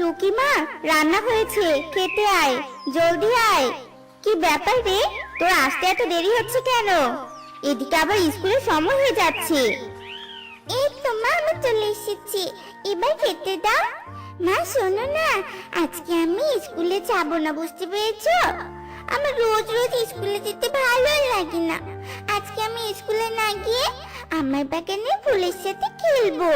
টুকি মা, রান্না হয়েছে, খেতে আয়, জলদি আয়। কি ব্যাপার রে, তোর আসতে এত দেরি হচ্ছে কেন? এদিকে আবার স্কুলের সময় হয়ে যাচ্ছে। এই তো মা, আমি চলে এসেছি, এবার খেতে দাও। মা শোনো না, আজকে আমি স্কুলে যাব না, বুঝতে পেরেছো? আমার রোজ রোজ স্কুলে যেতে ভালো লাগে না। আজকে আমি স্কুলে না গিয়ে আমার বাগানে ফুলের সাথে খেলবো।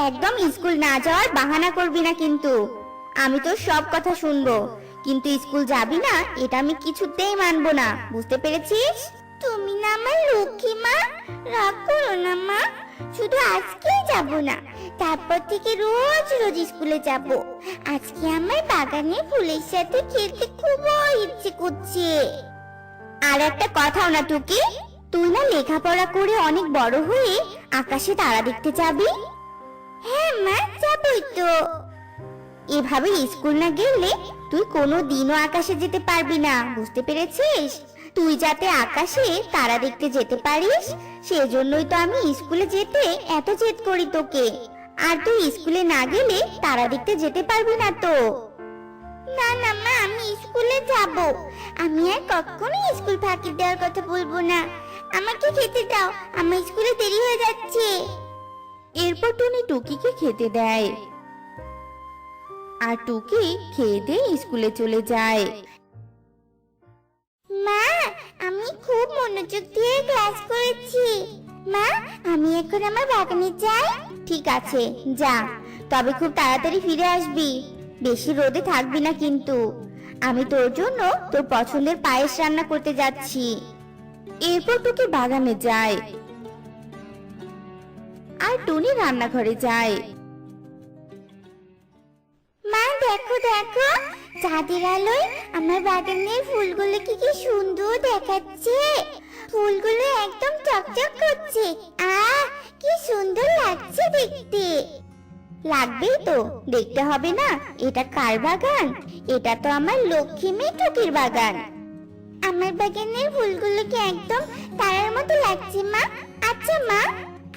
একদম স্কুল না যাওয়ার বাহানা করবি না কিন্তু। আমি তো সব কথা শুনবো, কিন্তু স্কুল যাবি না এটা আমি কিছুতেই মানবো না, বুঝতে পেরেছিস? তুমি না আমার লক্ষ্মী মা, রাগ করো না মা। শুধু আজকেই যাব না, তারপর থেকে রোজ রোজ স্কুলে যাব। আজকে আমার বাগানে ফুলের সাথে খেলতে খুব ইচ্ছে করছে। আর একটা কথাও না টুকি, তুই না লেখাপড়া করে অনেক বড় হয়ে আকাশে তারা দেখতে যাবি। হ্যাঁ মা, যাবই তো। এভাবে স্কুল না গেলে তুই কোনো দিনও আকাশে যেতে পারবি না, বুঝতে পেরেছিস? তুই যাতে আকাশে তারা দেখতে যেতে পারিস, সেজন্যই তো আমি স্কুলে যেতে এত জেদ করি তোকে। আর তুই স্কুলে না গেলে তারা দেখতে যেতে পারবি না তো। না না মা, আমি স্কুলে যাব। আমি আর কখনো স্কুল ফাঁকি দেওয়ার কথা বলবো না। আমাকে খেতে দাও, আমার স্কুলে দেরি হয়ে যাচ্ছে। এরপর টুনি টুকিকে খেতে দেয়, আর টুকি খেয়ে দিয়ে স্কুলে চলে যায়। মা, আমি খুব মনোযোগ দিয়ে ক্লাস করেছি। মা, আমি এখন আমার বাগানে যাই। ঠিক আছে, যা, তবে খুব তাড়াতাড়ি ফিরে আসবি। বেশি রোদে থাকবি না কিন্তু। আমি তোর জন্য তোর পছন্দের পায়েস রান্না করতে যাচ্ছি। এরপর টুকি বাগানে যায়, আর টুনি রান্নাঘরে যায়। মা দেখো দেখো, চাঁদের আলোয় আমার বাগানের ফুলগুলো কি কি সুন্দর দেখাচ্ছে। ফুলগুলো একদম চকচক করছে। কি সুন্দর লাগছে দেখতে। লাগবেই তো, দেখতে হবে না এটা কার বাগান? এটা তো আমার লক্ষ্মী মেয়ে টুকির বাগান। আমার বাগানের ফুলগুলো কি একদম তারার মতো লাগছে মা? আচ্ছা মা,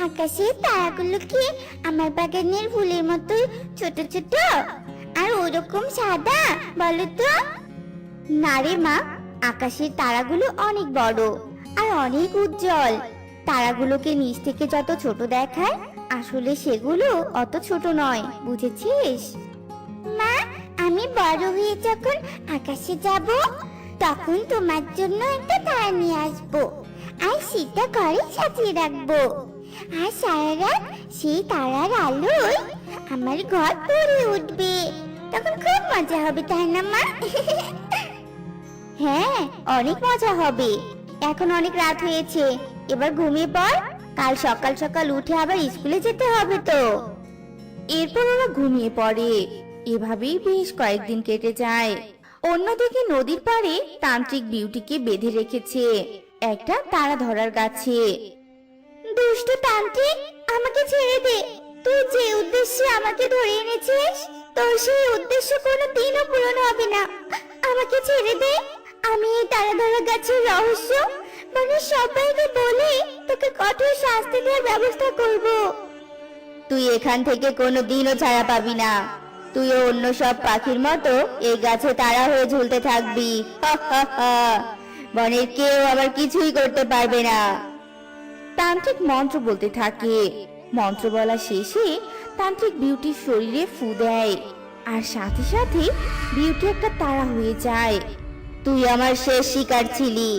আকাশের তারাগুলো কি আমার বাগানের ফুলের মতো ছোট ছোট আর ওরকম সাদা, বলো তো? না রে মা, আকাশের তারাগুলো অনেক বড় আর অনেক উজ্জ্বল। তারাগুলোকে নিচ থেকে যত ছোট দেখায়, আসলে সেগুলো অত ছোট নয়, বুঝেছিস? মা, আমি বড় হয়ে যখন আকাশে যাব, তখন তোমার জন্য একটা তারা নিয়ে আসবো, আর সেটা ঘরে সাজিয়ে রাখবো। আর সারা রাত সেই তারার আলোয় আমার ঘর ভরে উঠবে। তখন খুব মজা হবে, তাই না মা? হ্যাঁ, অনেক মজা হবে। এখন অনেক রাত হয়েছে, এবার ঘুমিয়ে পড়। কাল সকাল সকাল উঠে আবার স্কুলে যেতে হবে তো। এরপর ওরা ঘুমিয়ে পড়ে। এভাবেই বেশ কয়েকদিন কেটে যায়। অন্যদিকে নদীর পাড়ে তান্ত্রিক বিউটিকে বেঁধে রেখেছে একটা তারা ধরার গাছে। দুষ্ট তান্ত্রিক, আমাকে ছেড়ে দে। তুই যে উদ্দেশ্যে আমাকে ধরে এনেছিস, তোর সেই উদ্দেশ্য কোনো দিনও পূরণ হবে না। আমাকে ছেড়ে দে। আমি এই তারাধরা গাছের রহস্য মানে সবাইকে বলে তোকে কঠোর শাস্তি দেওয়ার ব্যবস্থা করব। তুই এখান থেকে কোনো দিনও ছাড়া পাবি না। তুইও অন্য সব পাখির মতো এই গাছে তারা হয়ে ঝুলতে থাকবি। হা হা হা। বনের কেউ আবার কিছুই করতে পারবে না। তান্ত্রিক মন্ত্র বলতে থাকে। মন্ত্র বলা শেষে তান্ত্রিক বিউটির শরীরে ফু দেয়, আর সাথে সাথে বিউটি একটা তারা হয়ে যায়। তুই আমার শেষ শিকার ছিলি।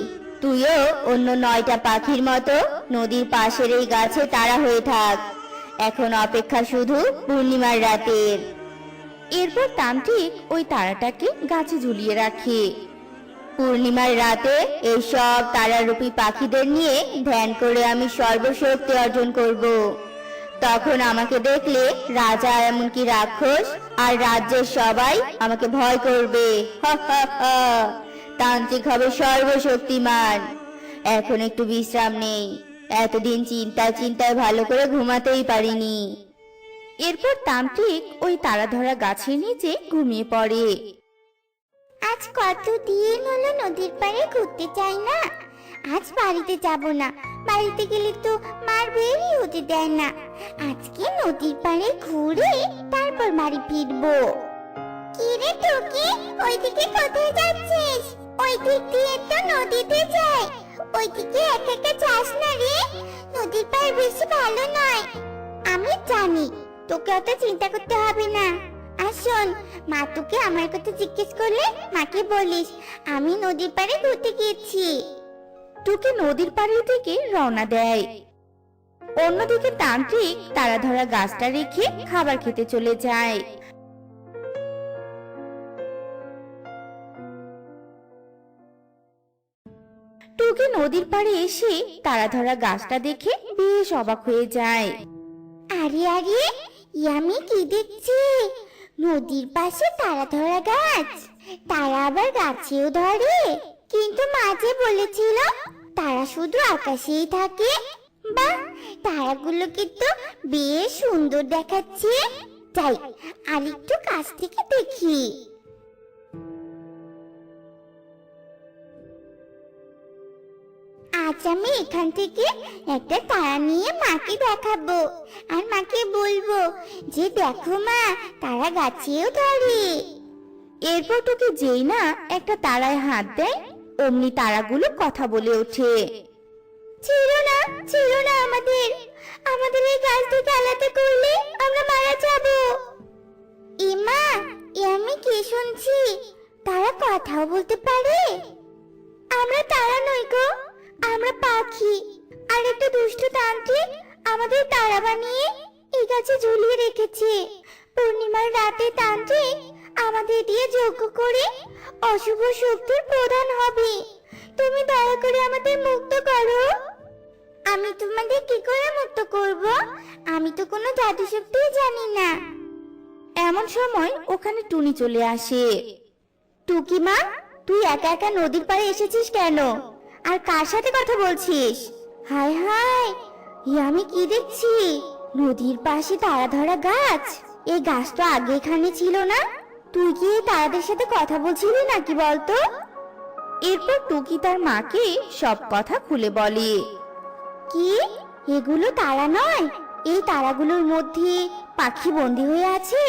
তুইও অন্য 9টা পাখির মতো নদীর পাশের এই গাছে তারা হয়ে থাক। এখন অপেক্ষা শুধু পূর্ণিমার রাতের। এরপর তান্ত্রিক ওই তারাটাকে গাছে ঝুলিয়ে রাখে। পূর্ণিমার রাতে এই সব তারারূপী পাখিদের নিয়ে ধ্যান করে আমি সর্বশক্তি অর্জন করব। তখন আমাকে দেখলে রাজা, এমনকি রাক্ষস আর রাজ্যের সবাই আমাকে ভয় করবে। হা হা হা। তান্ত্রিক হবে সর্বশক্তিমান। এখন একটু বিশ্রাম নেই। এতদিন চিন্তায় চিন্তায় ভালো করে ঘুমাতেই পারিনি। এরপর তান্ত্রিক ওই তারা ধরা গাছের নিচে ঘুমিয়ে পড়ে। আজ কতদিন হলো নদীর পাড়ে ঘুরতে চাই না। আজ বাড়িতে যাব না, বাড়িতে গেলে তো মার বেরই হতে দেয় না। আজকে নদীর পাড়ে ঘুরে তারপর বাড়ি ফিরবো। কি রে টুকি, ওইদিকে কোথায় যাচ্ছিস? ওই দিক দিয়ে তো নদীতে যায়, ওইদিকে একা একা যাস না রে, নদীর পাড় বেশি ভালো নয়। আমি জানি, তোকে অত চিন্তা করতে হবে না। আর শোন, মা তোকে আমার কথা জিজ্ঞেস করলে মাকে বলিস আমি নদীর পাড়ে ঘুরতে গিয়েছি। টুকি নদীর পাড়ের দিকে রওনা দেয়। অন্যদিকে তান্ত্রিক তারা ধরা গাছটা রেখে খাবার খেতে চলে যায়। টুকি নদীর পাড়ে এসে তারা ধরা গাছটা দেখে বেশ অবাক হয়ে যায়। আরে আরে, আমি কি দেখছি? নদীর পাশে তারা ধরা গাছ, তারা আবার গাছেও ধরে। কিন্তু মাঝে বলেছিল তারা শুধু আকাশেই থাকে। বাহ, তারাগুলোকে তো বেশ সুন্দর দেখাচ্ছে। যাই, আর একটু কাছ থেকে দেখি। আজ আমি এখান থেকে একটা তারা নিয়ে মাকে দেখাবো, আর মাকে বলবো যে দেখো মা, তারা গাছেও ধরে। এরপর টুকি যেই না একটা তারায় হাত দেয়, অমনি তারাগুলো কথা বলে ওঠে। ছিল না, ছিল না, আমাদের আমাদের এই গাছ থেকে আলাদা করলে আমরা মারা যাব। ইমা, এ আমি কি শুনছি? তারা কথাও বলতে পারে? আমরা তারা নই গো, আমরা পাখি। আর একটা দুষ্ট তান্ত্রিক আমাদের তারা বানিয়ে এই গাছে ঝুলিয়ে রেখেছে। পূর্ণিমার রাতে তান্ত্রিক আমাদের দিয়ে যজ্ঞ করে অশুভ শক্তির প্রধান হবে। তুমি দয়া করে আমাদের মুক্ত করো। আমি তোমাদের কি করে মুক্ত করব? আমি তো কোনো জাদু শক্তি জানি না। এমন সময় ওখানে টুনি চলে আসে। টুকি মা, তুই একা একা নদীর পাড়ে এসেছিস কেন? আর কার সাথে কথা বলছিস? হায় হায়, আমি কি দেখছি? নদীর পাশে তারা ধরা গাছ। এই গাছ তো আগে এখানে ছিল না। তুই কি এই তারাদের সাথে কথা বলছিলি নাকি বলতো? এরপর টুকি তার মাকে সব কথা খুলে বলে। কি, এগুলো তারা নয়? এই তারাগুলোর মধ্যে পাখি বন্দী হয়ে আছে।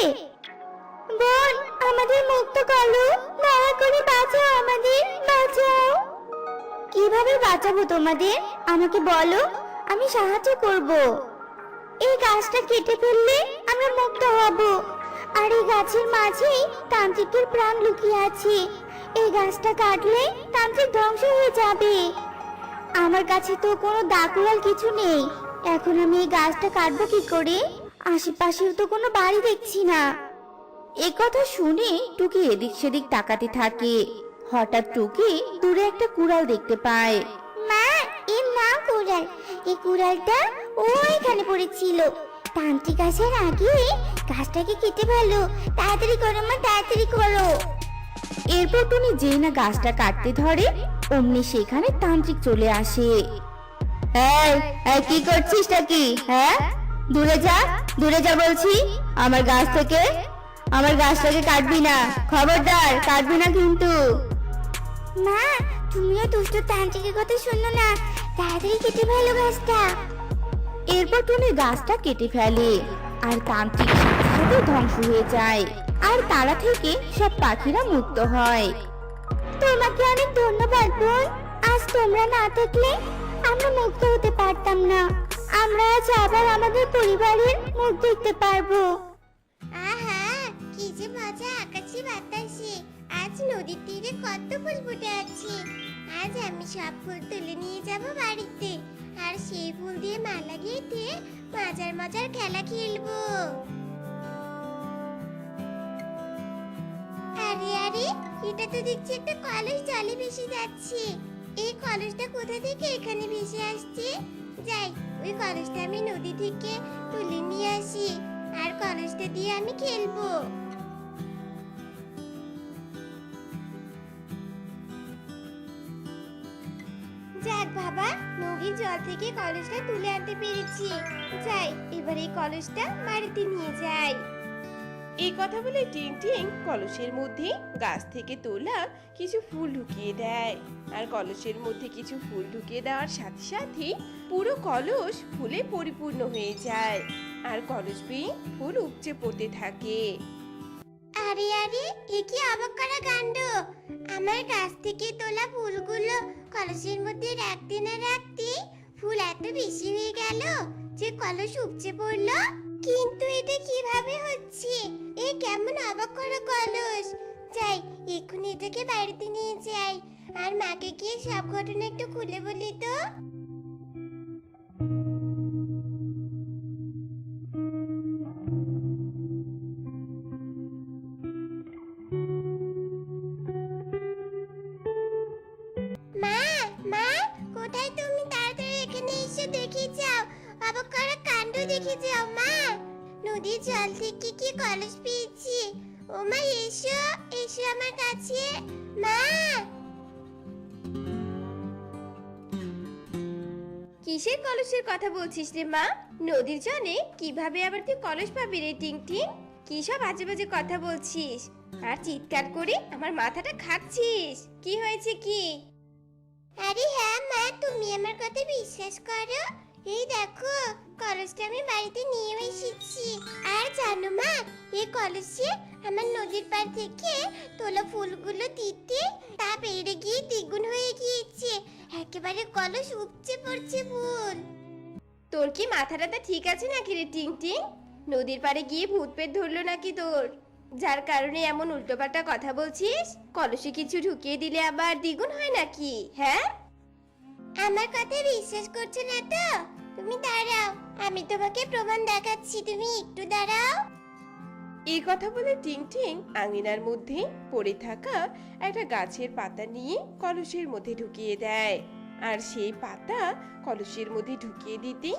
বোন, আমাদের মুক্ত করো, দয়া করে বাঁচাও, আমাদের বাঁচাও। কিভাবে বাঁচাবো তোমাদের? আমাকে বলো, আমি সাহায্য করব। এই গাছটা কেটে ফেললে আমরা মুক্ত হব। আর এই গাছের মাঝেই তান্ত্রিকের প্রাণ লুকিয়ে আছে। এই গাছটা কাটলে তান্ত্রিক ধ্বংস হয়ে যাবে। আমার কাছে তো কোনো দাকুলাল কিছু নেই। এখন আমি এই গাছটা কাটবো কি করে? আশেপাশেও তো কোনো বাড়ি দেখছি না। এই কথা শুনে টুকি এদিক সেদিক তাকাতে থাকে। হঠাৎ টুকি দূরে একটা কুড়াল দেখতে পায়। মা, এর নাম কুড়াল। এই কুড়ালটা ওইখানে পড়েছিল। তান্ত্রিক আসার আগে গাছটাকে কেটে ফেলো। তাড়াতাড়ি করো মা, তাড়াতাড়ি করো। এরপর টুনি যেই না গাছটা কাটতে ধরে, অমনি সেখানে তান্ত্রিক চলে আসে। এই, এই কি করছিস নাকি? হ্যাঁ, দূরে যা, দূরে যা বলছি আমার গাছ থেকে। আমার গাছটাকে কাটবি না, খবরদার, কাটবি না কিন্তু। মা, তুমিও দুষ্ট তান্ত্রিকের কথা শোনো না, তাড়াতাড়ি কেটে ফেলো গাছটা। এরপর টুনি গাছটা কেটে ফেলে, আর তান্ত্রিক সাথে সাথে ধ্বংস হয়ে যায়। আর তারা থেকে সব পাখিরা মুক্ত হয়। তোমাকে অনেক ধন্যবাদ বোন। আজ তোমরা না থাকলে আমরা মুক্ত হতে পারতাম না। আমরা আজ আবার আমাদের পরিবারের মুখ দেখতে পারবো। আহা, কি যে মজা আকাশে বাতাসে। আজ নদীর তীরে কত ফুল ফুটে আছে। আজ আমি সব ফুল তুলে নিয়ে যাব বাড়িতে, আর সেই ফুল দিয়ে মালা গেঁথে মজার মজার খেলা খেলবো। আরে আরে, এটা তো দেখছি একটা কলস জলে ভেসে যাচ্ছে। এই কলসটা কোথা থেকে এখানে ভেসে আসছে? যাই, ওই কলসটা আমি নদী থেকে তুলে নিয়ে আসি, আর কলসটা দিয়ে আমি খেলবো। যাক বাবা, নদীর জল থেকে কলসটা তুলে আনতে পেরেছি। যাই, এবার এই কলসটা বাড়িতে নিয়ে যাই। এই কথা বলে টিং টিং কলসের মধ্যে গাছ থেকে তোলা কিছু ফুল ঢুকিয়ে দেয়। আর কলসের মধ্যে কিছু ফুল ঢুকিয়ে দেওয়ার সাথে সাথে পুরো কলস ফুলে পরিপূর্ণ হয়ে যায়। আর কলস বেয়ে ফুল উপচে পড়তে থাকে। আরে আরে, এ কি অবাক করা কাণ্ড! আমার গাছ থেকে তোলা ফুলগুলো কলসের মধ্যে রাখতে না রাখতে ফুল এত বেশি হয়ে গেল যে কলস উপচে পড়লো। কিন্তু এটা কিভাবে হচ্ছে? এ কেমন অবাক করা কলস! যাই, এক্ষুনি এটাকে বাড়িতে নিয়ে যাই আর মাকে গিয়ে সব ঘটনা একটু খুলে বলি তো। মা, মা, কোথায় তুমি? তাড়াতাড়ি এখানে এসে দেখে যাও, অবাক করা কাণ্ড দেখে যাও। মা, নদীর জল থেকে কি কলস পেয়েছি। ও মা, এসো এসো আমার কাছে। মা! কিসের কলসের কথা বলছিস রে মা? নদীর জলে কিভাবে আবার তুই কলস পাবি রে টিং টিং? কি সব আজে বাজে কথা বলছিস আর চিৎকার করে আমার মাথাটা খাচ্ছিস? কি হয়েছে কি? আরে হ্যাঁ মা, তুমি আমার কথা বিশ্বাস করো। এই দেখো, কলসটা আমি বাড়িতে নিয়ে এসেছি। আর জানো মা, এই কলসে আমার নদীর পাড় থেকে তোলা ফুলগুলো দিতে তা বেড়ে গিয়ে দ্বিগুণ হয়ে গিয়েছে। একেবারে কলস উপচে পড়ছে ফুল। তোর কি মাথাটা ঠিক আছে নাকি রে টিং টিং? নদীর পাড়ে গিয়ে ভূত পেট ধরলো নাকি তোর, যার কারণে এমন উল্টোপাল্টা কথা বলছিস? কলসে কিছু ঢুকিয়ে দিলে আবার দ্বিগুণ হয় নাকি? হ্যাঁ, আমার কথা বিশ্বাস করছো না তো? তুমি দাঁড়াও, আমি তোমাকে প্রমাণ দেখাচ্ছি। তুমি একটু দাঁড়াও। এই কথা বলে টিং টিং আঙিনার মধ্যে পড়ে থাকা একটা গাছের পাতা নিয়ে কলসের মধ্যে ঢুকিয়ে দেয়। আর সেই পাতা কলসের মধ্যে ঢুকিয়ে দিতে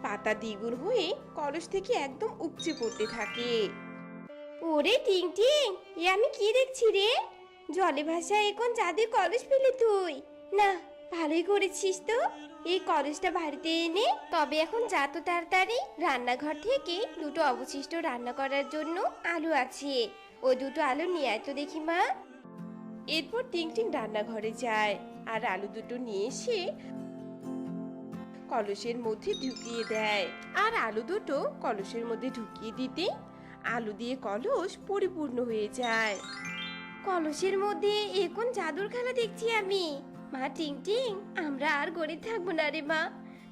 পাতা দ্বিগুণ হয়ে কলস থেকে একদম উপচে পড়তে থাকে। ওরে টিং টিং, এ আমি কি দেখছি রে? জলে ভাসায় এখন জাদুর কলস পেলি তুই? না, ভালোই করেছিস তো। এই কলসটা বাড়িতে এনে তবে এখন যা তো তাড়াতাড়ি রান্নাঘর থেকে দুটো অবশিষ্ট রান্না করার জন্য আলু আছে, ওই দুটো আলু নিয়ে আয় তো দেখি মা। এরপর টিং টিং রান্নাঘরে যায় আর আলু দুটো নিয়ে এসে কলসের মধ্যে ঢুকিয়ে দেয়। আর আলু দুটো কলসের মধ্যে ঢুকিয়ে দিতে আলু দিয়ে কলস পরিপূর্ণ হয়ে যায়। কলসের মধ্যে এখন জাদুর খেলা দেখছি আমি। মা টিং টিং, আমরা আর গরিব থাকবো না রে মা।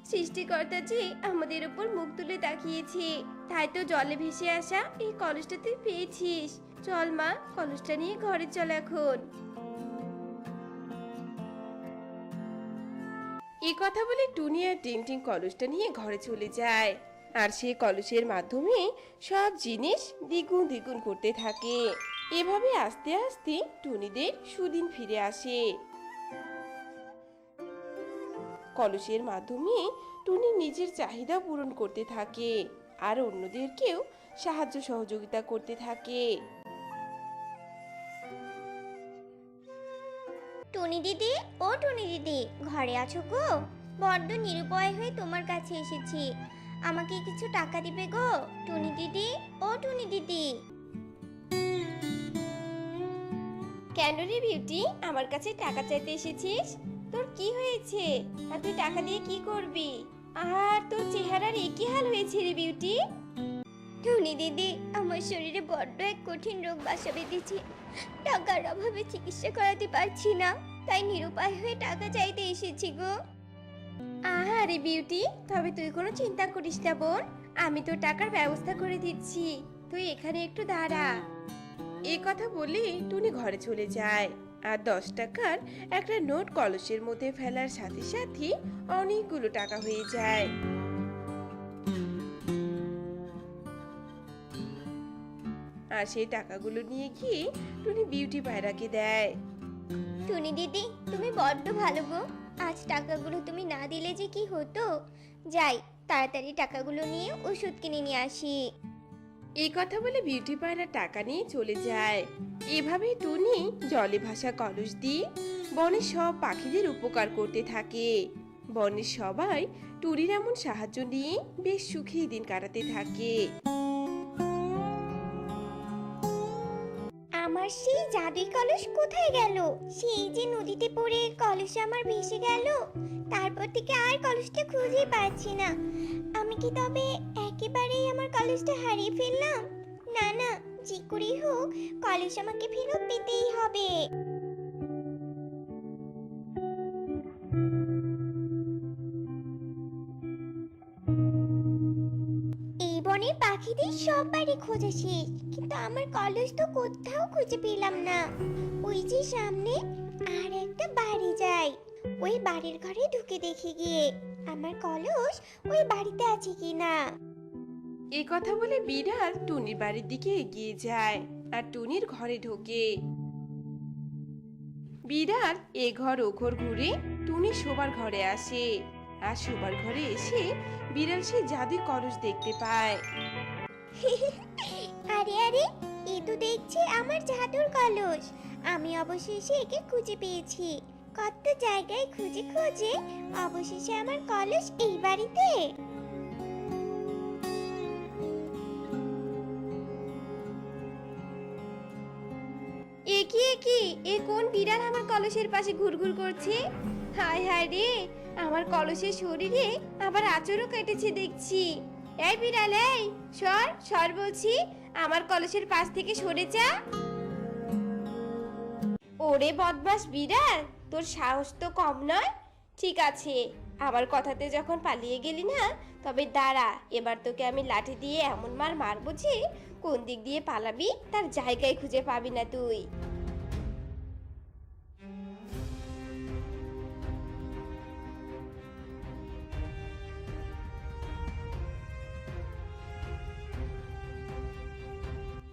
সৃষ্টিকর্তা যে আমাদের উপর মুখ তুলে তাকিয়েছে, তাই তো জলে ভেসে আসা এই কলসটা তুই পেয়েছিস। চল মা, কলসটা নিয়ে ঘরে চল এখন। এই কথা বলে টুনি আর টিং টিং কলসটা নিয়ে ঘরে চলে যায়। আর সেই কলসের মাধ্যমে সব জিনিস দ্বিগুণ দ্বিগুণ করতে থাকে। এভাবে আস্তে আস্তে টুনিদের সুদিন ফিরে আসে। কলসের মাধ্যমে টুনি নিজের চাহিদা পূরণ করতে থাকে আর অন্যদেরকেও সাহায্য সহযোগিতা করতে থাকে। টুনি দিদি, ও টুনি দিদি, ঘরে আছো গো? বড্ড নিরুপায় হয়ে তোমার কাছে এসেছি। আমাকে কিছু টাকা দিবে গো? টুনি দিদি, ও টুনি দিদি। কেন রে বিউটি, আমার কাছে টাকা চাইতে এসেছিস? তোর কি হয়েছে আর তুই টাকা দিয়ে কি করবি? আর তোর চেহারার একই হাল হয়েছে রে বিউটি। টুনি দিদি, আমার শরীরে বড্ড এক কঠিন রোগ বাসা বেঁধেছে। টাকার অভাবে চিকিৎসা করাতে পারছি না, তাই নিরুপায় হয়ে টাকা চাইতে এসেছি গো। আহারে বিউটি, তবে তুই কোনো চিন্তা করিস না বোন, আমি তোর টাকার ব্যবস্থা করে দিচ্ছি। তুই এখানে একটু দাঁড়া। এই কথা বলে টুনি ঘরে চলে যায় আর 10 টাকার একটা নোট কলসের মধ্যে ফেলার সাথে সাথে অনেকগুলো টাকা হয়ে যায়। আর সেই টাকাগুলো নিয়ে গিয়ে টুনি বিউটি পায়রাকে দেয়। টুনি দিদি, তুমি বড্ড ভালো গো। আজ টাকাগুলো তুমি না দিলে যে কি হতো। যাই, তাড়াতাড়ি টাকাগুলো নিয়ে ওষুধ কিনে নিয়ে আসি। এই কথা বলে বিউটি পায়রা টাকা নিয়ে চলে যায়। এভাবে টুনি জলে ভাসা কলস দিয়ে বনের সব পাখিদের উপকার করতে থাকে। বনের সবাই টুনির এমন সাহায্য নিয়ে বেশ সুখী দিন কাটাতে থাকে। সেই জাদুই কলস কোথায় গেল? সেই যে নদীতে পড়ে কলস আমার ভেসে গেল, তারপর থেকে আর কলসটা খুঁজেই পাচ্ছি না। আমি কি তবে একেবারেই আমার কলসটা হারিয়ে ফেললাম? না না, যে করেই হোক কলস আমাকে ফেরত পেতেই হবে। এই বনের পাখিদের সব বাড়ি খোঁজা শেষ, কিন্তু আমার কলস তো কোথাও খুঁজে পেলাম না। ওই যে সামনে আর একটা বাড়ি যায়, ওই বাড়ির ঘরে ঢুকে দেখি গিয়ে আমার কলস ওই বাড়িতে আছে কিনা। এই কথা বলে বিড়াল টুনির বাড়ির দিকে এগিয়ে যায় আর টুনির ঘরে ঢোকে। বিড়াল এ ঘর ও ঘর ঘুরে টুনি শোবার ঘরে আসে, আর শোবার ঘরে এসে বিড়াল সেই জাদুই কলস দেখতে পায়। আরে আরে, এ তো দেখছি আমার জাদুর কলস। আমি অবশেষে একে খুঁজে পেয়েছি। কত জায়গায় খুঁজে খুঁজে অবশেষে আমার কলস এই বাড়িতে। এ কোন বিড়াল আমার কলসের পাশে ঘুরঘুর করছে? হায় হায় রে, আমার কলসের শরীরে আবার আঁচড়ও কেটেছে দেখছি। এই বিড়াল, এই সর সর বলছি, আমার কলসের পাশ থেকে সরে যা। ওরে বদমাস বিড়াল, তোর সাহস তো কম নয়। ঠিক আছে, আমার কথাতে যখন পালিয়ে গেলি না, তবে দাঁড়া, এবার তোকে আমি লাঠি দিয়ে এমন মার মারবো যে কোন দিক দিয়ে পালাবি তার জায়গায় খুঁজে পাবি না তুই।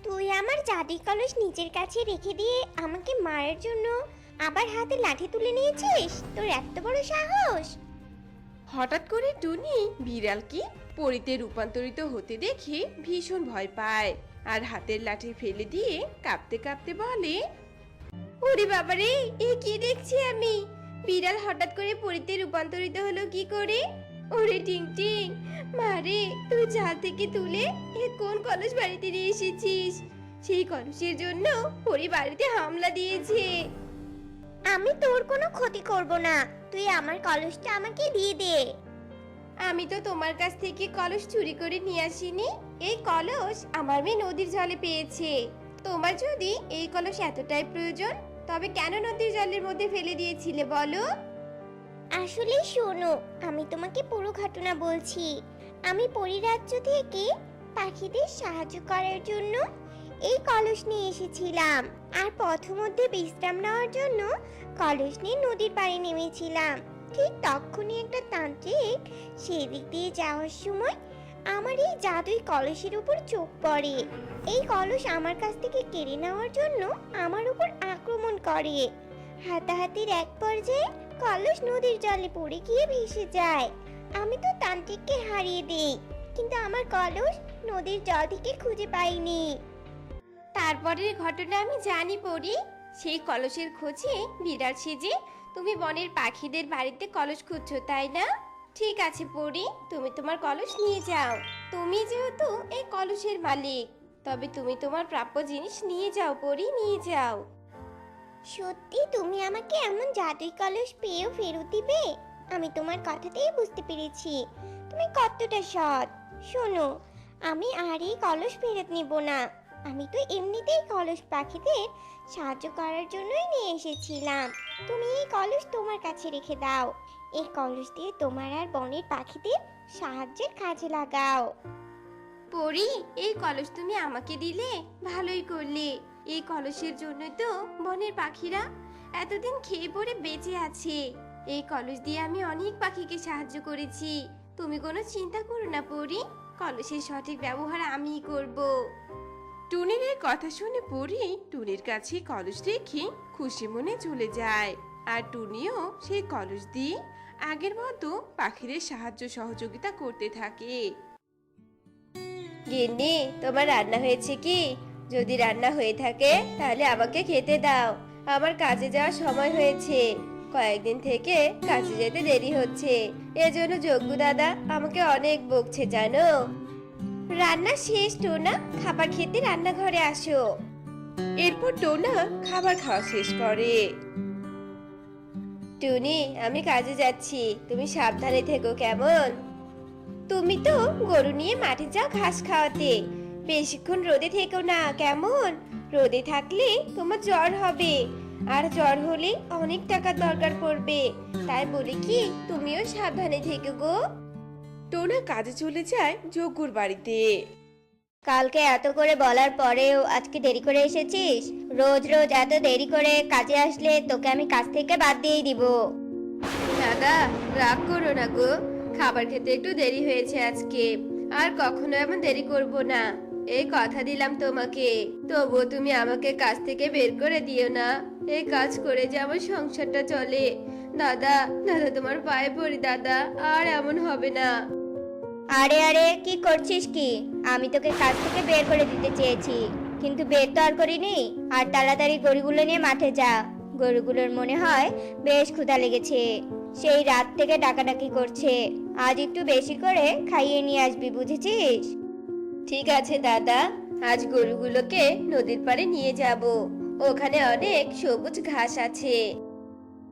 তুই আমার জাদুই কলস নিজের কাছে রেখে দিয়ে আমাকে মারার জন্য আবার হাতে লাঠি তুলে নিয়েছিস? তোর এত বড় সাহস! হঠাৎ করে টুনি বিড়ালকে পরিতে রূপান্তরিত হতে দেখে ভীষণ ভয় পায় আর হাতের লাঠি ফেলে দিয়ে কাঁপতে কাঁপতে বলে, ওরে বাবারে, এ কি দেখছি আমি? বিড়াল হঠাৎ করে পরিতে রূপান্তরিত হলো কি করে? ওরে টিং টিং, মারে তুই জাল থেকে তুলে এ কোন কলস বাড়িতে নিয়ে এসেছিস? সেই কলসের জন্য পরি বাড়িতে হামলা দিয়েছে। আমি তোর কোনো ক্ষতি করব না, তুই আমার কলসটা আমাকে দিয়ে দে। আমি তো তোমার কাছ থেকে কলস চুরি করে নিয়ে আসিনি। এই কলস আমার মেয়ে নদীর জলে পেয়েছে। তোমার যদি এই কলস এতটাই প্রয়োজন, তবে কেন নদীর জলের মধ্যে ফেলে দিয়েছিলে বলো? আসলে শোনো, আমি তোমাকে পুরো ঘটনা বলছি। আমি পরিরাজ্য থেকে পাখিদের সাহায্য করার জন্য এই কলস নিয়ে এসেছিলাম, আর পথমধ্যে বিশ্রাম নেওয়ার জন্য কলস নিয়ে নদীর পাড়ে নেমেছিলাম। ঠিক তখনই একটা তান্ত্রিক সেই দিক দিয়ে যাওয়ার সময় আমার এই জাদুই কলসের উপর চোখ পড়ে। এই কলস আমার কাছ থেকে কেড়ে নেওয়ার জন্য আমার উপর আক্রমণ করে। হাতাহাতির এক পর্যায়ে কলস নদীর জলে পড়ে গিয়ে ভেসে যায়। আমি তো তান্ত্রিককে হারিয়ে দেই, কিন্তু আমার কলস নদীর জল থেকে খুঁজে পাইনি। তারপরের ঘটনা আমি জানি পড়ি। সেই কলসের খোঁজে বিড়াল সেজে তুমি বনের পাখিদের বাড়িতে কলস খুঁজছো, তাই না? ঠিক আছে পড়ি, তুমি তোমার কলস নিয়ে যাও। তুমি যেহেতু এই কলসের মালিক, তবে তুমি তোমার প্রাপ্য জিনিস নিয়ে যাও পড়ি, নিয়ে যাও। সত্যি তুমি আমাকে এমন জাদুই কলস পেয়েও ফেরত দিবে? আমি তোমার কথাতেই বুঝতে পেরেছি তুমি কতটা সৎ। শোনো, আমি আর এই কলস ফেরত নিব না। আমি তো এমনিতেই কলস পাখিদের সাহায্য করার জন্যই নিয়ে এসেছিলাম। তুমি এই কলস তোমার কাছে রেখে দাও। এই কলস দিয়ে তোমার আর বনের পাখিদের সাহায্যের কাজে লাগাও। পড়ি, এই কলস তুমি আমাকে দিলে, ভালোই করলে। এই কলসের জন্য তো বনের পাখিরা এতদিন খেয়ে পড়ে বেঁচে আছে। এই কলস দিয়ে আমি অনেক পাখিকে সাহায্য করেছি। তুমি কোনো চিন্তা করো না পড়ি, কলসের সঠিক ব্যবহার আমিই করব। টুনির এই কথা শুনে পরি টুনির কাছে কলস রেখে খুশি মনে চলে যায়, আর টুনিও সেই কলস দিয়ে আগের মতো পাখিদের সাহায্য সহযোগিতা করতে থাকে। গিন্নি, তোমার রান্না হয়েছে কি? যদি রান্না হয়ে থাকে তাহলে আমাকে খেতে দাও। আমার কাজে যাওয়ার সময় হয়েছে, কয়েকদিন থেকে কাজে যেতে দেরি হচ্ছে। এজন্য যজ্ঞ দাদা আমাকে অনেক বকছে জানো। রান্না শেষ টোনা, খাবার খেতে রান্নাঘরে আসো। এরপর টোনা খাবার খাওয়া শেষ করে। টুনি, আমি কাজে যাচ্ছি, তুমি সাবধানে থেকো কেমন? তুমি তো গরু নিয়ে মাঠে যাও ঘাস খাওয়াতে, বেশিক্ষণ রোদে থেকো না কেমন? রোদে থাকলে তোমার জ্বর হবে, আর জ্বর হলে অনেক টাকার দরকার পড়বে, তাই বলি কি তুমিও সাবধানে থেকো গো। টোনা কাজে চলে যায় যজ্ঞর বাড়িতে। কালকে এত করে বলার পরেও আজকে দেরি করে এসেছিস? রোজ রোজ এত দেরি করে কাজে আসলে তোকে আমি কাজ থেকে বাদ দিয়েই দিব। দাদা, রাগ করো না গো, খাবার খেতে একটু দেরি হয়েছে আজকে, আর কখনো এমন দেরি করব না, এই কথা দিলাম তোমাকে। তবুও তুমি আমাকে কাজ থেকে বের করে দিও না, এই কাজ করে যে আমার সংসারটা চলে। দাদা, দাদা তোমার পায়ে পড়ি দাদা, আর এমন হবে না। আরে আরে, কি করছিস কি? আমি তোকে কাজ থেকে বের করে দিতে চেয়েছি, কিন্তু বের তো আর করিনি। আর তাড়াতাড়ি গরুগুলো নিয়ে মাঠে যা, গরুগুলোর মনে হয় বেশ ক্ষুধা লেগেছে, সেই রাত থেকে ডাকাডাকি করছে। আজ একটু বেশি করে খাইয়ে নিয়ে আসবি, বুঝেছিস? ঠিক আছে দাদা, আজ গরুগুলোকে নদীর পাড়ে নিয়ে যাব, ওখানে অনেক সবুজ ঘাস আছে।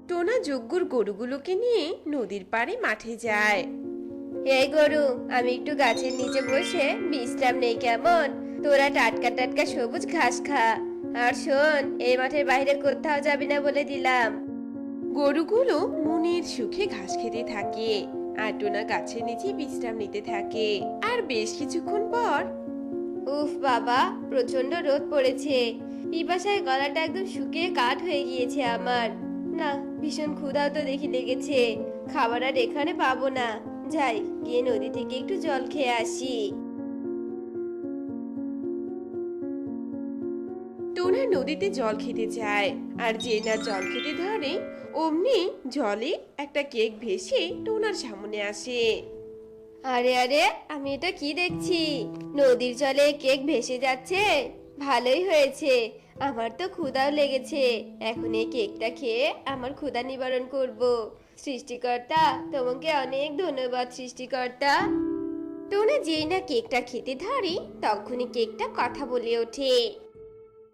টোনা যজ্ঞর গরুগুলোকে নিয়ে নদীর পাড়ে মাঠে যায়। এই গরু, আমি একটু গাছের নিচে বসে বিশ্রাম নেই কেমন? তোরা টাটকা টাটকা সবুজ ঘাস খা, আর শোন, এই মাঠের বাইরে কোথাও যাবি না বলে দিলাম। গরুগুলো মনের সুখে ঘাস খেতে থাকে, আর টোনা গাছের নিচে বিশ্রাম নিতে থাকে। আর বেশ কিছুক্ষণ পর উফ বাবা, প্রচন্ড রোদ পড়েছে, পিপাসায় গলাটা একদম শুকিয়ে কাঠ হয়ে গিয়েছে আমার। না, ভীষণ ক্ষুধাও তো দেখি লেগেছে, খাবার আর এখানে পাবো না, যাই গিয়ে নদী থেকে একটু জল খেয়ে আসি। টোনা নদীতে জল খেতে যায়, আর যে না জল খেতে ধরে অমনি জলে একটা কেক ভেসে টোনার সামনে আসে। আরে আরে, আমি এটা কি দেখছি? নদীর জলে কেক ভেসে যাচ্ছে, ভালোই হয়েছে, আমার তো ক্ষুধাও লেগেছে, এখন এই কেকটা খেয়ে আমার ক্ষুধা নিবারণ করব। সৃষ্টিকর্তা, তোমাকে অনেক ধন্যবাদ সৃষ্টিকর্তা। টোনা যেই না কেকটা খেতে ধরে তখনই কেকটা কথা বলে ওঠে।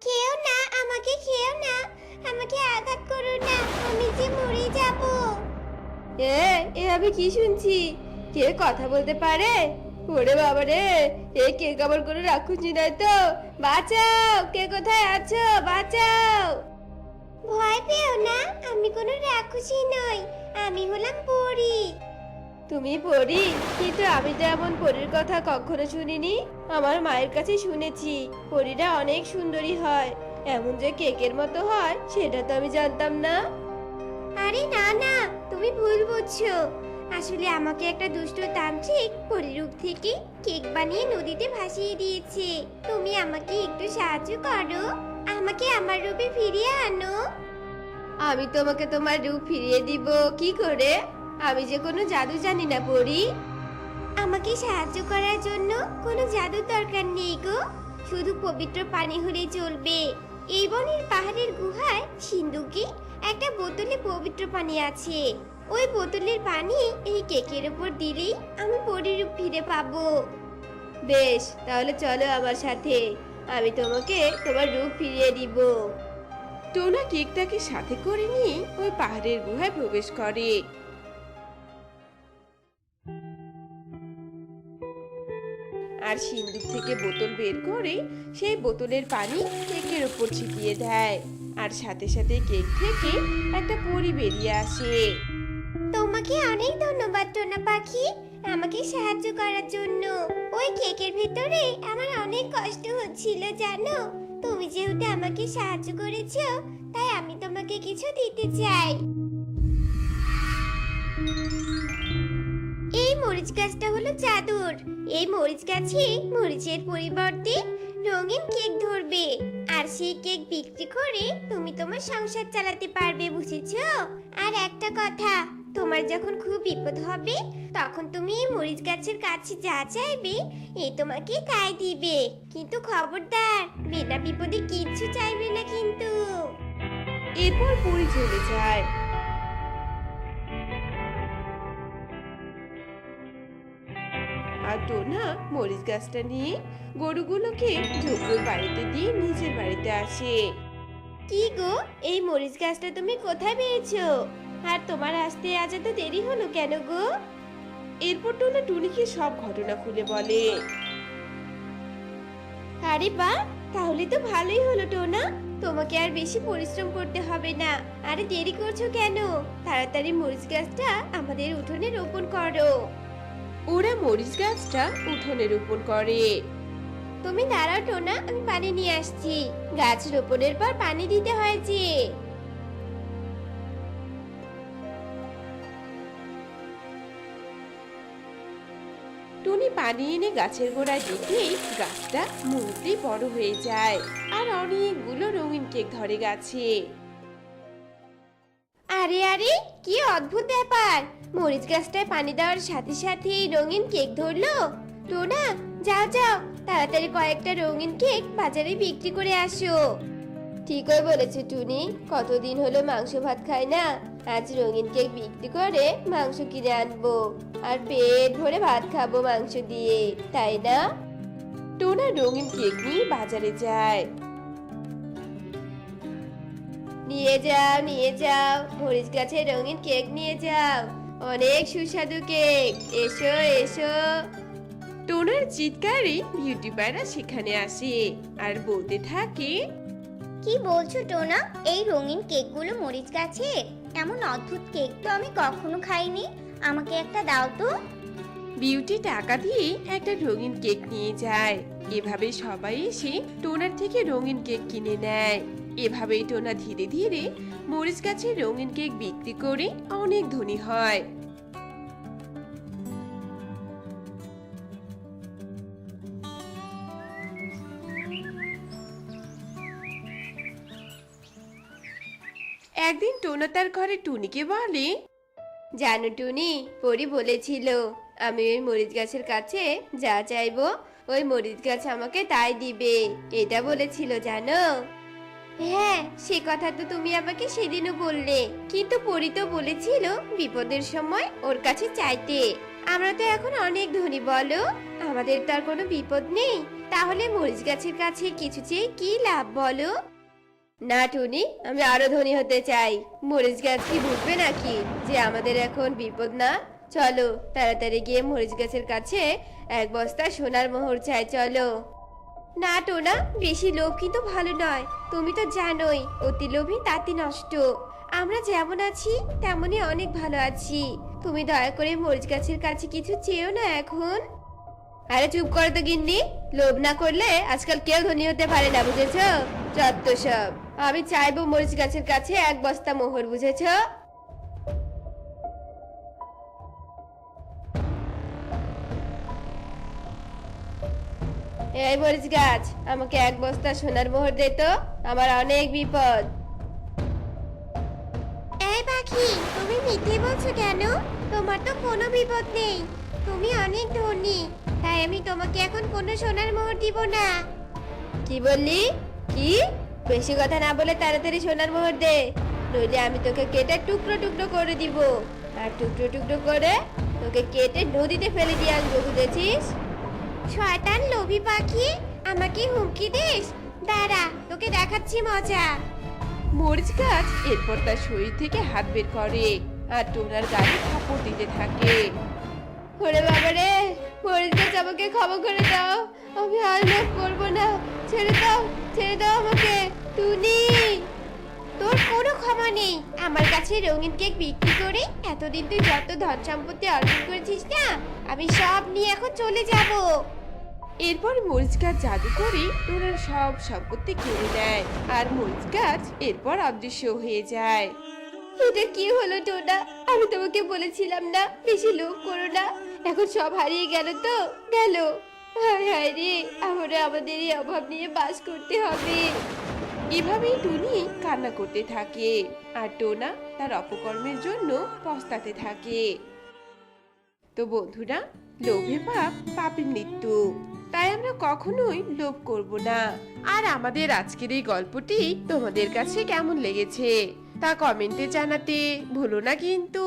খেও না, আমাকে খেও না, আমাকে আঘাত করো না, আমি যে মরে যাব। এ আমি কি শুনছি? কে কথা বলতে পারে? ওরে বাবা রে, এ কে আবার করে রাক্ষসী নয় তো? বাঁচাও, কে কোথায় আছো? বাঁচাও! ভয় পেও না, আমি কোনো রাক্ষসী নই, আমি হলাম পরী। তুমি পরী? কিন্তু আমি তো এমন পরীর কথা কখনো শুনিনি। আমার মায়ের কাছে শুনেছি পরীরা অনেক সুন্দরী হয়, এমন যে কেকের মতো হয় সেটা তো আমি জানতাম না। আরে না না, তুমি ভুল বুঝছো, আসলে আমাকে একটা দুষ্ট তান্ত্রিক পরীরূপ থেকে কেক বানিয়ে নদীতে ভাসিয়ে দিয়েছে। তুমি আমাকে একটু সাহায্য করো, আমাকে আমার রূপে ফিরিয়ে আনো। আমি তোমাকে তোমার রূপ ফিরিয়ে দিব কি করে? আমি যে কোনো জাদু জানি না পরী। আমাকে সাহায্য করার জন্য কোনো জাদুর দরকার নেই গো, শুধু পবিত্র পানি হলেই চলবে। এই বনের পাহাড়ের গুহায় সিন্ধুকে একটা বোতলে পবিত্র পানি আছে, ওই বোতলের পানি এই কেকের উপর দিলেই আমি পরীরূপ ফিরে পাবো। বেশ, তাহলে চলো আমার সাথে, আমি তোমাকে তোমার রূপ ফিরিয়ে দিব। টোনা কেকটাকে সাথে করে নিয়ে ওই পাহাড়ের গুহায় প্রবেশ করে। আর সিন্দুক থেকে বোতল বের করে সেই বোতলের পানি কেকের উপর ছিটিয়ে দেয়, আর সাথে সাথে কেক থেকে একটা পরী বেরিয়ে আসে। তোমাকে অনেক ধন্যবাদ টোনা পাখি, আমাকে সাহায্য করার জন্য। ওই কেকের ভিতরে আমার অনেক কষ্ট হচ্ছিল জানো, তুমি যেহেতু আমাকে সাহায্য করেছো তাই আমি তোমাকে কিছু দিতে চাই। এই মরিচ গাছটা হলো জাদুর, এই মরিচ গাছে মরিচের পরিবর্তে রঙিন কেক ধরবে, আর সেই কেক বিক্রি করে তুমি তোমার সংসার চালাতে পারবে, বুঝেছো? আর একটা কথা, তোমার যখন খুব বিপদ হবে তখন তুমি এই মরিচ গাছের কাছে যা চাইবে এ তোমাকে তাই দিবে, কিন্তু খবরদার বিনা বিপদে কিচ্ছু চাইবে না কিন্তু। এরপর পরী চলে যায়। আর টোনা মরিচ গাছটা নিয়ে গরুগুলোকে ঝুপুর বাড়িতে দিয়ে নিজের বাড়িতে আসে। কি গো, এই মরিচ গাছটা তুমি কোথায় পেয়েছো? আর তোমার আসতে আজ এত দেরি হলো কেন গো? এরপর টোনা টুনিকে সব ঘটনা খুলে বলে। আরে বাহ, তাহলে তো ভালোই হলো টোনা। তোমাকে আর বেশি পরিশ্রম করতে হবে না। আরে দেরি করছো কেন? তাড়াতাড়ি মরিচ গাছটা আমাদের উঠোনে রোপণ করো। ওরা মরিচ গাছটা উঠোনে রোপণ করে। তুমি দাঁড়াও টোনা, আমি পানি নিয়ে আসছি। গাছ রোপণের পর পানি দিতে হয় যে। টুনি পানি এনে গাছের গোড়ায় দিতেই গাছটা মুহূর্তেই বড় হয়ে যায় আর অনেকগুলো রঙিন কেক ধরে গাছে। আরে আরে, কি অদ্ভুত ব্যাপার! মরিচ গাছটায় পানি দেওয়ার সাথে সাথে রঙিন কেক ধরলো। টোনা, যাও যাও, তাড়াতাড়ি কয়েকটা রঙিন কেক বাজারে বিক্রি করে আসো। ঠিকই বলেছে টুনি, কতদিন হলো মাংস ভাত খাই না। আজ রঙিন কেক বিক্রি করে মাংস কিনে আনবো আর পেট ভরে ভাত খাবো মাংস দিয়ে, তাই না? টোনা রঙিন কেক নিয়ে বাজারে যায়। নিয়ে যাও নিয়ে যাও, মরিচ গাছের রঙিন কেক নিয়ে যাও। অনেক সুস্বাদু কেক, এসো এসো। টোনার চিৎকারে বিউটি পায়রা সেখানে আসে আর বলতে থাকে, কি বলছো টোনা? এই রঙিন কেকগুলো মরিচ গাছে? এমন অদ্ভুত কেক তো আমি কখনো খাইনি। আমাকে একটা দাও তো। বিউটি টাকা দিয়ে একটা রঙিন কেক নিয়ে যায়। এভাবে সবাই এসে টোনার থেকে রঙিন কেক কিনে নেয়। এভাবেই টোনা ধীরে ধীরে মরিচ গাছের রঙিন কেক বিক্রি করে অনেক ধনী হয়। একদিন টোনা তার ঘরে টুনিকে বলে, জানো টুনি, পরি বলেছিল আমি ওই মরিচ গাছের কাছে যা চাইবো ওই মরিচ গাছ আমাকে তাই দিবে। এটা বলেছিল জানো? হ্যাঁ, সে কথা তো তুমি আমাকে সেদিনও বললে, কিন্তু পরি তো বলেছিল বিপদের সময় ওর কাছে চাইতে। আমরা তো এখন অনেক ধনী, বলো? আমাদের তো আর কোনো বিপদ নেই, তাহলে মরিচ গাছের কাছে কিছু চেয়ে কি লাভ বলো? না টুনি, আমি আরো ধনী হতে চাই। মরিচ গাছ কি বুঝবে নাকি যে আমাদের এখন বিপদ না? চলো তাড়াতাড়ি গিয়ে মরিচ গাছের কাছে এক বস্তা সোনার মোহর চাই, চলো। না টোনা, বেশি লোভ কিন্তু ভালো নয়। তুমি তো জানোই অতি লোভী তাতি নষ্ট। আমরা যেমন আছি তেমনই অনেক ভালো আছি। তুমি দয়া করে মরিচ গাছের কাছে কিছু চেয়েও না এখন। আরে চুপ করো তো গিন্নি, লোভ না করলে আজকাল কেউ ধনী হতে পারে না, বুঝেছো? যত সব। আমি চাইবো মরিচ গাছের কাছে এক বস্তা মোহর, বুঝেছো? এই মরিচ গাছ, আমাকে এক বস্তা সোনার মোহর দে তো, আমার অনেক বিপদ। এই পাখি, তুমি মিথ্যে বলছো কেন? তোমার তো কোনো বিপদ নেই, তুমি অনেক ধনী, তাই আমি তোমাকে এখন কোনো সোনার মোহর দিব না। কি বললি? কি? বেশি কথা না বলে তাড়াতাড়ি সোনার মোহর দে, নইলে আমি তোকে কেটে টুকরো টুকরো করে দিব। আর টুকরো টুকরো করে তোকে কেটে নদীতে ফেলে দিয়ে আসবো, বুঝেছিস? শয়তান লোভী পাখি, আমাকে হুমকি দিস? দাঁড়া, তোকে দেখাচ্ছি মজা। মরিচ গাছ এরপর তার শরীর থেকে হাত বের করে আর টোনার গায়ে থাপড় দিতে থাকে। ওরে বাবা রে, মরিচ গাছ আমাকে ক্ষমা করে দাও, আমি আর লোভ করবো না। ছেড়ে দাও, ছেড়ে দাও আমাকে। টুনি, তোর কোনো ক্ষমা নেই। আমার কাছে রঙিন কেক বিক্রি করে এতদিন তুই যত ধন সম্পত্তি অর্জন করেছিস না, আমি সব নিয়ে এখন চলে যাব। এরপর মরিচ গাছ জাদু করে টোনার সব সম্পত্তি কেড়ে নেয় আর মরিচ গাছ এরপর অদৃশ্য হয়ে যায়। এটা কি হলো টোনা? আমি তোমাকে বলেছিলাম না বেশি লোভ করো না, এখন সব হারিয়ে গেল তো গেল। হায় হায় রে, আমরা আমাদের এই অভাব নিয়ে বাস করতে হবে। এভাবেই টুনি কান্না করতে থাকে আর টোনা তার অপকর্মের জন্য পস্তাতে থাকে। তো বন্ধুরা, লোভে পাপ, পাপের মৃত্যু। তাই আমরা কখনোই লোভ করব না। আর আমাদের আজকের এই গল্পটি তোমাদের কাছে কেমন লেগেছে তা কমেন্টে জানাতে ভুলো না কিন্তু।